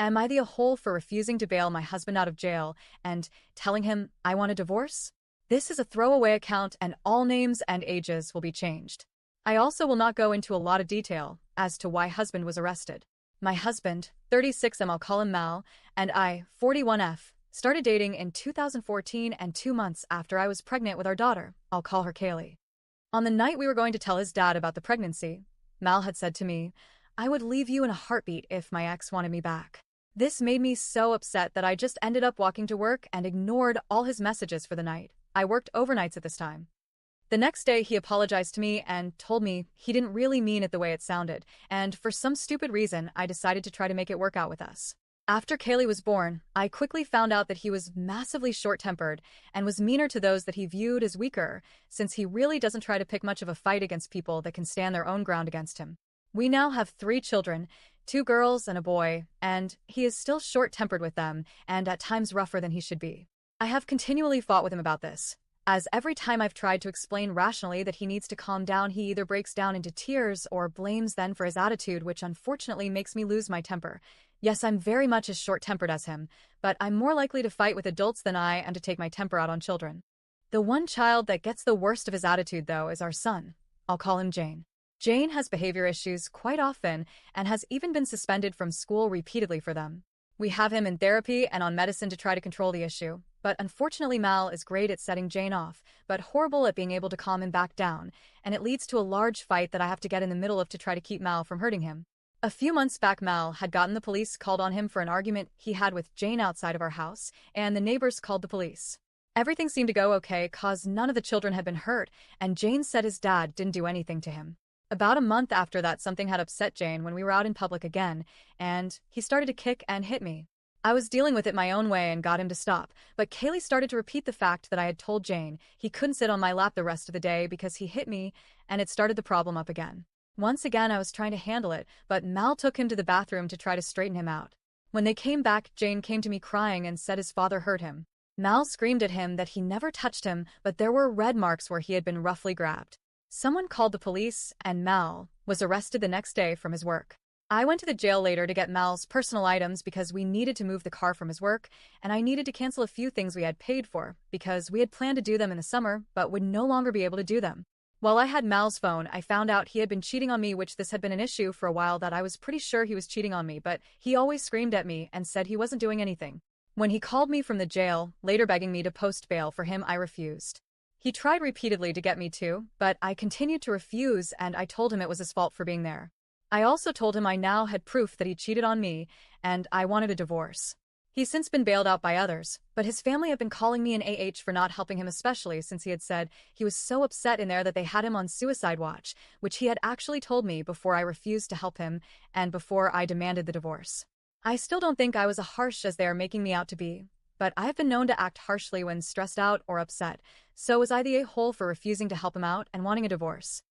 Am I the a-hole for refusing to bail my husband out of jail and telling him I want a divorce? This is a throwaway account and all names and ages will be changed. I also will not go into a lot of detail as to why husband was arrested. My husband, 36M, I'll call him Mal, and I, 41F, started dating in 2014 and 2 months after I was pregnant with our daughter. I'll call her Kaylee. On the night we were going to tell his dad about the pregnancy, Mal had said to me, "I would leave you in a heartbeat if my ex wanted me back." This made me so upset that I just ended up walking to work and ignored all his messages for the night. I worked overnights at this time. The next day, he apologized to me and told me he didn't really mean it the way it sounded, and for some stupid reason, I decided to try to make it work out with us. After Kaylee was born, I quickly found out that he was massively short-tempered and was meaner to those that he viewed as weaker, since he really doesn't try to pick much of a fight against people that can stand their own ground against him. We now have 3 children, 2 girls and a boy, and he is still short-tempered with them and at times rougher than he should be. I have continually fought with him about this, as every time I've tried to explain rationally that he needs to calm down, he either breaks down into tears or blames then for his attitude, which unfortunately makes me lose my temper. Yes, I'm very much as short-tempered as him, but I'm more likely to fight with adults than I am to take my temper out on children. The one child that gets the worst of his attitude, though, is our son. I'll call him Jane. Jane has behavior issues quite often and has even been suspended from school repeatedly for them. We have him in therapy and on medicine to try to control the issue, but unfortunately Mal is great at setting Jane off, but horrible at being able to calm him back down, and it leads to a large fight that I have to get in the middle of to try to keep Mal from hurting him. A few months back, Mal had gotten the police called on him for an argument he had with Jane outside of our house, and the neighbors called the police. Everything seemed to go okay cause none of the children had been hurt, and Jane said his dad didn't do anything to him. About a month after that, something had upset Jane when we were out in public again, and he started to kick and hit me. I was dealing with it my own way and got him to stop, but Kaylee started to repeat the fact that I had told Jane he couldn't sit on my lap the rest of the day because he hit me, and it started the problem up again. Once again, I was trying to handle it, but Mal took him to the bathroom to try to straighten him out. When they came back, Jane came to me crying and said his father hurt him. Mal screamed at him that he never touched him, but there were red marks where he had been roughly grabbed. Someone called the police, and Mal was arrested the next day from his work. I went to the jail later to get Mal's personal items because we needed to move the car from his work, and I needed to cancel a few things we had paid for because we had planned to do them in the summer but would no longer be able to do them. While I had Mal's phone, I found out he had been cheating on me, which this had been an issue for a while that I was pretty sure he was cheating on me, but he always screamed at me and said he wasn't doing anything. When he called me from the jail, later begging me to post bail for him, I refused. He tried repeatedly to get me to, but I continued to refuse, and I told him it was his fault for being there. I also told him I now had proof that he cheated on me, and I wanted a divorce. He's since been bailed out by others, but his family have been calling me an AH for not helping him, especially since he had said he was so upset in there that they had him on suicide watch, which he had actually told me before I refused to help him and before I demanded the divorce. I still don't think I was as harsh as they are making me out to be, but I've been known to act harshly when stressed out or upset, so was I the a-hole for refusing to help him out and wanting a divorce?